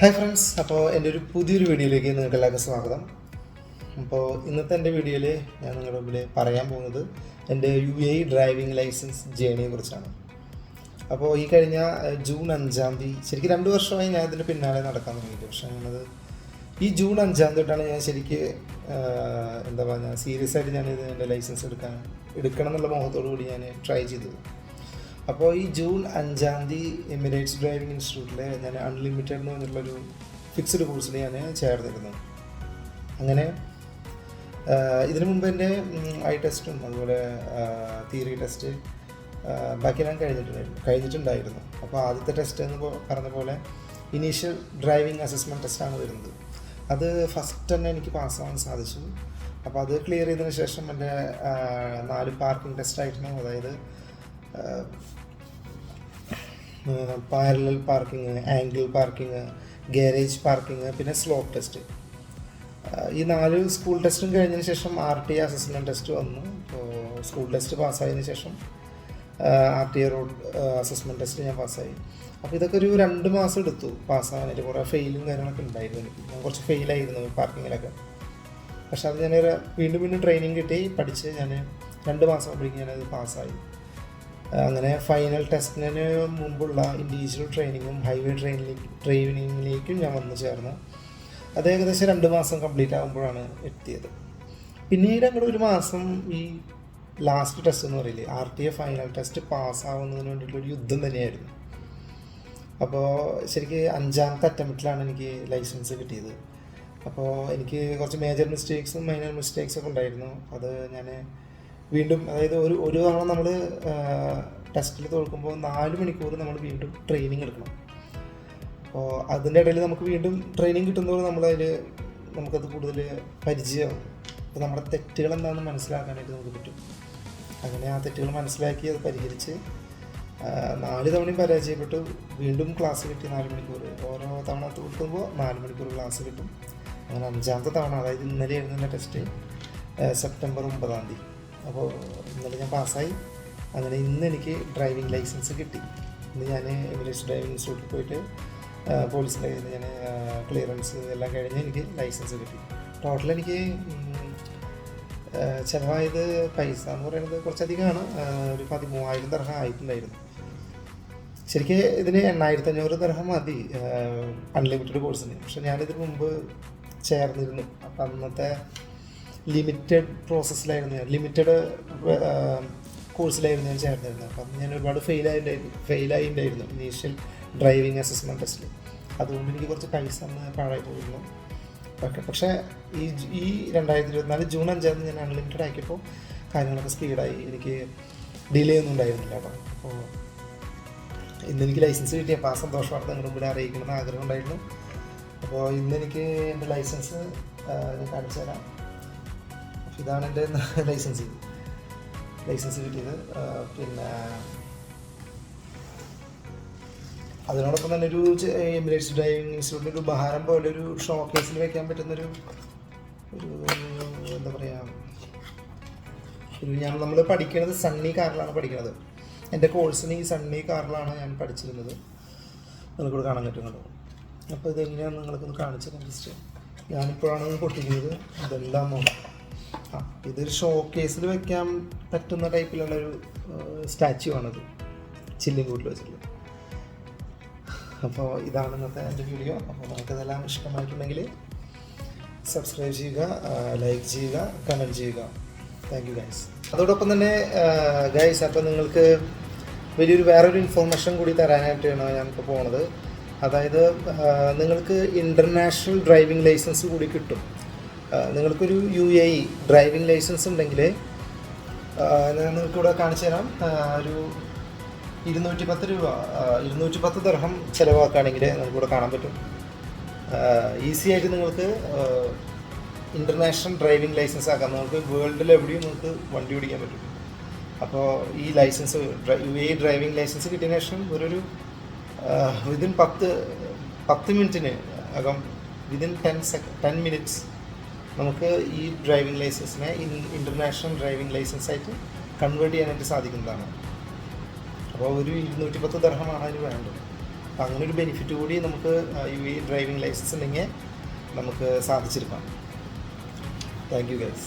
Hi friends, അപ്പോൾ എൻ്റെ ഒരു പുതിയൊരു വീഡിയോയിലേക്ക് നിങ്ങൾക്ക് എല്ലാവർക്കും സ്വാഗതം. അപ്പോൾ ഇന്നത്തെ എൻ്റെ വീഡിയോയിൽ ഞാൻ നിങ്ങളുടെ മുമ്പിൽ പറയാൻ പോകുന്നത് എൻ്റെ UAE ഡ്രൈവിംഗ് ലൈസൻസ് ജേണിയെ കുറിച്ചാണ്. അപ്പോൾ ഈ കഴിഞ്ഞ ജൂൺ 5-ാം തീയതി, ശരിക്കും 2 വർഷമായി ഞാൻ ഇതിൻ്റെ പിന്നാലെ നടക്കാൻ തുടങ്ങിയിട്ട്. പക്ഷേ ഞാനത് ഈ ജൂൺ 5-ാം തൊട്ടാണ് ഞാൻ ശരിക്ക് എന്താ പറയുക, സീരിയസ് ആയിട്ട് ഞാനിത് എൻ്റെ ലൈസൻസ് എടുക്കണം എന്നുള്ള മോഹത്തോടു കൂടി ഞാൻ ട്രൈ ചെയ്തത്. അപ്പോൾ ഈ ജൂൺ 5-ാം തീയതി എമിറേറ്റ്സ് ഡ്രൈവിംഗ് ഇൻസ്റ്റിറ്റ്യൂട്ടിൽ ഞാൻ അൺലിമിറ്റഡ് എന്ന് പറഞ്ഞിട്ടുള്ളൊരു ഫിക്സ്ഡ് കോഴ്സിൽ ഞാൻ ചേർന്നിരുന്നു. അങ്ങനെ ഇതിനു മുമ്പ് എൻ്റെ ഐ ടെസ്റ്റും അതുപോലെ തിയറി ടെസ്റ്റ് ബാക്കിയെല്ലാം കഴിഞ്ഞിട്ടുണ്ടായിരുന്നു. അപ്പോൾ ആദ്യത്തെ ടെസ്റ്റ് എന്ന് പറഞ്ഞ പോലെ ഇനീഷ്യൽ ഡ്രൈവിംഗ് അസസ്മെൻറ്റ് ടെസ്റ്റാണ് വരുന്നത്. അത് ഫസ്റ്റ് തന്നെ എനിക്ക് പാസ്സാവാൻ സാധിച്ചു. അപ്പോൾ അത് ക്ലിയർ ചെയ്തതിന് ശേഷം എൻ്റെ 4 പാർക്കിംഗ് ടെസ്റ്റായിരുന്നു. അതായത് parallel parking, angle parking, garage parking, പിന്നെ സ്ലോപ്പ് ടെസ്റ്റ്. ഈ 4 സ്കൂൾ ടെസ്റ്റും കഴിഞ്ഞതിന് ശേഷം RTA അസസ്മെൻറ്റ് ടെസ്റ്റ് വന്നു. അപ്പോൾ സ്കൂൾ ടെസ്റ്റ് പാസ്സായതിനു ശേഷം RTA റോഡ് അസസ്മെൻറ്റ് ടെസ്റ്റ് ഞാൻ പാസ്സായി. അപ്പോൾ ഇതൊക്കെ ഒരു 2 മാസം എടുത്തു പാസ്സാകാനായിട്ട്. കുറേ ഫെയിലും കാര്യങ്ങളൊക്കെ ഉണ്ടായിരുന്നു എനിക്ക്. ഞാൻ കുറച്ച് ഫെയിലായിരുന്നു പാർക്കിങ്ങിലൊക്കെ. പക്ഷെ അത് ഞാൻ വീണ്ടും ട്രെയിനിങ് കിട്ടി പഠിച്ച് ഞാൻ 2 മാസം ആകുമ്പോഴേക്കും ഞാനത് പാസ്സായി. അങ്ങനെ ഫൈനൽ ടെസ്റ്റിന് മുമ്പുള്ള ഇൻഡിവിജ്വൽ ട്രെയിനിങ്ങും ഹൈവേ ട്രെയിനിങ്ങിലേക്കും ഞാൻ വന്നു ചേർന്നു. അത് ഏകദേശം 2 മാസം കംപ്ലീറ്റ് ആകുമ്പോഴാണ് എത്തിയത്. പിന്നീട് അങ്ങോട്ട് 1 മാസം ഈ ലാസ്റ്റ് ടെസ്റ്റ് എന്ന് പറയില്ലേ, RTA ഫൈനൽ ടെസ്റ്റ് പാസ്സാവുന്നതിന് വേണ്ടിയിട്ടുള്ളൊരു യുദ്ധം തന്നെയായിരുന്നു. അപ്പോൾ ശരിക്കും 5-ാമത്തെ അറ്റംപ്റ്റിലാണ് എനിക്ക് ലൈസൻസ് കിട്ടിയത്. അപ്പോൾ എനിക്ക് കുറച്ച് മേജർ മിസ്റ്റേക്സും മൈനർ മിസ്റ്റേക്സൊക്കെ ഉണ്ടായിരുന്നു. അത് ഞാൻ വീണ്ടും, അതായത് ഒരു തവണ നമ്മൾ ടെസ്റ്റിൽ തോൽക്കുമ്പോൾ 4 മണിക്കൂർ നമ്മൾ വീണ്ടും ട്രെയിനിങ് എടുക്കണം. അപ്പോൾ അതിൻ്റെ ഇടയിൽ നമുക്ക് വീണ്ടും ട്രെയിനിങ് കിട്ടുന്നതോടെ നമുക്കത് കൂടുതൽ പരിചയമാവും. അപ്പോൾ നമ്മുടെ തെറ്റുകൾ എന്താണെന്ന് മനസ്സിലാക്കാനായിട്ട് നമുക്ക് പറ്റും. അങ്ങനെ ആ തെറ്റുകൾ മനസ്സിലാക്കി അത് പരിഹരിച്ച് 4 തവണയും പരാജയപ്പെട്ടു. വീണ്ടും ക്ലാസ് കിട്ടി 4 മണിക്കൂർ. ഓരോ തവണ തോൽക്കുമ്പോൾ 4 മണിക്കൂർ ക്ലാസ് കിട്ടും. അങ്ങനെ 5-ാമത്തെ തവണ, അതായത് ഇന്നലെയായിരുന്നു എൻ്റെ ടെസ്റ്റ്, സെപ്റ്റംബർ 9-ാം തീയതി. അപ്പോൾ ഇന്നലെ ഞാൻ പാസ്സായി. അങ്ങനെ ഇന്ന് എനിക്ക് ഡ്രൈവിംഗ് ലൈസൻസ് കിട്ടി. ഇന്ന് ഞാൻ എമിറേറ്റ്സ് ഡ്രൈവിംഗ് ഇൻസ്റ്റിറ്റ്യൂട്ടിൽ പോയിട്ട് പോലീസിൻ്റെ കയ്യിൽ നിന്ന് ഞാൻ ക്ലിയറൻസ് എല്ലാം കഴിഞ്ഞ് എനിക്ക് ലൈസൻസ് കിട്ടി. ടോട്ടൽ എനിക്ക് ചിലവായത് പൈസ എന്ന് പറയുന്നത് കുറച്ചധികമാണ്. ഒരു 13,000 ദിർഹം ആയിട്ടുണ്ടായിരുന്നു. ശരിക്കും ഇതിന് 8,500 ദിർഹം മതി അൺലിമിറ്റഡ് കോഴ്സിന്. പക്ഷെ ഞാനിതിന് മുമ്പ് ചേർന്നിരുന്നു. അപ്പം അന്നത്തെ ലിമിറ്റഡ് പ്രോസസ്സിലായിരുന്നു, ലിമിറ്റഡ് കോഴ്സിലായിരുന്നു ഞാൻ ചേർന്നിരുന്നത്. അപ്പം ഞാൻ ഒരുപാട് ഫെയിലായിട്ടുണ്ടായിരുന്നു ഇനീഷ്യൽ ഡ്രൈവിംഗ് അസസ്മെൻറ്റ് ടെസ്റ്റിൽ. അതുകൊണ്ട് എനിക്ക് കുറച്ച് പൈസ അന്ന് പാഴായി പോയിരുന്നു. പക്ഷേ ഈ 2024 ജൂൺ 5-ാം തീയതി ഞാൻ അൺലിമിറ്റഡ് ആക്കിയപ്പോൾ കാര്യങ്ങളൊക്കെ സ്പീഡായി. എനിക്ക് ഡിലേ ഒന്നും ഉണ്ടായിരുന്നില്ല കേട്ടോ. അപ്പോൾ ഇന്നെനിക്ക് ലൈസൻസ് കിട്ടിയപ്പോൾ ആ സന്തോഷ വാർത്ത നിങ്ങളുടെ മുമ്പിൽ അറിയിക്കണമെന്ന് ആഗ്രഹം ഉണ്ടായിരുന്നു. അപ്പോൾ ഇന്നെനിക്ക് എൻ്റെ ലൈസൻസ് ഞാൻ കാണിച്ചു തരാം. ഇതാണ് എൻ്റെ ലൈസൻസ് കിട്ടിയത്. പിന്നെ അതിനോടൊപ്പം തന്നെ ഒരു എമിറേറ്റ്സ് ഡ്രൈവിംഗ് ഇൻസ്റ്റിറ്റ്യൂട്ടിൻ്റെ ഒരു ഉപഹാരം പോലെ ഒരു ഷോ കേസിൽ വയ്ക്കാൻ പറ്റുന്നൊരു എന്താ പറയുക, നമ്മൾ പഠിക്കുന്നത് സണ്ണി കാറിലാണ് പഠിക്കുന്നത്. എൻ്റെ കോഴ്സിന് ഈ സണ്ണി കാറിലാണ് ഞാൻ പഠിച്ചിരുന്നത്. നിങ്ങൾക്കിവിടെ കാണാൻ പറ്റുന്നുണ്ടോ? അപ്പോൾ ഇതെങ്ങനെയാണെന്ന് നിങ്ങൾക്കൊന്ന് കാണിച്ചു തരാം. ജസ്റ്റ് ഞാനിപ്പോഴാണ് പൊട്ടിക്കുന്നത്. ഇതെല്ലാം നോക്കാം. ഇതൊരു ഷോ കേസിൽ വെക്കാൻ പറ്റുന്ന ടൈപ്പിലുള്ളൊരു സ്റ്റാച്യു ആണത്, ചില്ലിങ് കൂട്ടിൽ വെച്ചിട്ടുള്ളത്. അപ്പോൾ ഇതാണ് ഇന്നത്തെ എൻ്റെ വീഡിയോ. അപ്പോൾ നമുക്കതെല്ലാം ഇഷ്ടമായിട്ടുണ്ടെങ്കിൽ സബ്സ്ക്രൈബ് ചെയ്യുക, ലൈക്ക് ചെയ്യുക, കമൻറ്റ് ചെയ്യുക. Thank you guys. അതോടൊപ്പം തന്നെ ഗൈസ്, അപ്പോൾ നിങ്ങൾക്ക് വേറൊരു ഇൻഫോർമേഷൻ കൂടി തരാനായിട്ടാണ് ഞാനിപ്പോൾ പോണത്. അതായത് നിങ്ങൾക്ക് ഇൻ്റർനാഷണൽ ഡ്രൈവിംഗ് ലൈസൻസ് കൂടി കിട്ടും. നിങ്ങൾക്കൊരു UAE ഡ്രൈവിംഗ് ലൈസൻസ് ഉണ്ടെങ്കിൽ നിങ്ങൾക്കിവിടെ കാണിച്ചു തരാം. ഒരു 210 രൂപ, 210 ദിർഹം ചിലവാക്കുകയാണെങ്കിൽ നമുക്കിവിടെ കാണാൻ പറ്റും. ഈസി ആയിട്ട് നിങ്ങൾക്ക് ഇൻ്റർനാഷണൽ ഡ്രൈവിംഗ് ലൈസൻസ് ആക്കാം. നിങ്ങൾക്ക് വേൾഡിൽ എവിടെയും നിങ്ങൾക്ക് വണ്ടി ഓടിക്കാൻ പറ്റും. അപ്പോൾ ഈ ലൈസൻസ് UAE ഡ്രൈവിംഗ് ലൈസൻസ് കിട്ടിയ ശേഷം ഒരു വിതിൻ 10 മിനിറ്റിന് അകം, വിതിൻ 10 മിനിറ്റ്സ് നമുക്ക് ഈ ഡ്രൈവിംഗ് ലൈസൻസിനെ ഇൻ്റർനാഷണൽ ഡ്രൈവിംഗ് ലൈസൻസായിട്ട് കൺവേർട്ട് ചെയ്യാനായിട്ട് സാധിക്കുന്നതാണ്. അപ്പോൾ ഒരു 210 ദിർഹമാണ് അതിന് വേണ്ടത്. അപ്പം അങ്ങനെ ഒരു ബെനിഫിറ്റ് കൂടി നമുക്ക് ഈ ഡ്രൈവിംഗ് ലൈസൻസ് ഉണ്ടെങ്കിൽ നമുക്ക് സാധിച്ചെടുക്കാം. Thank you guys.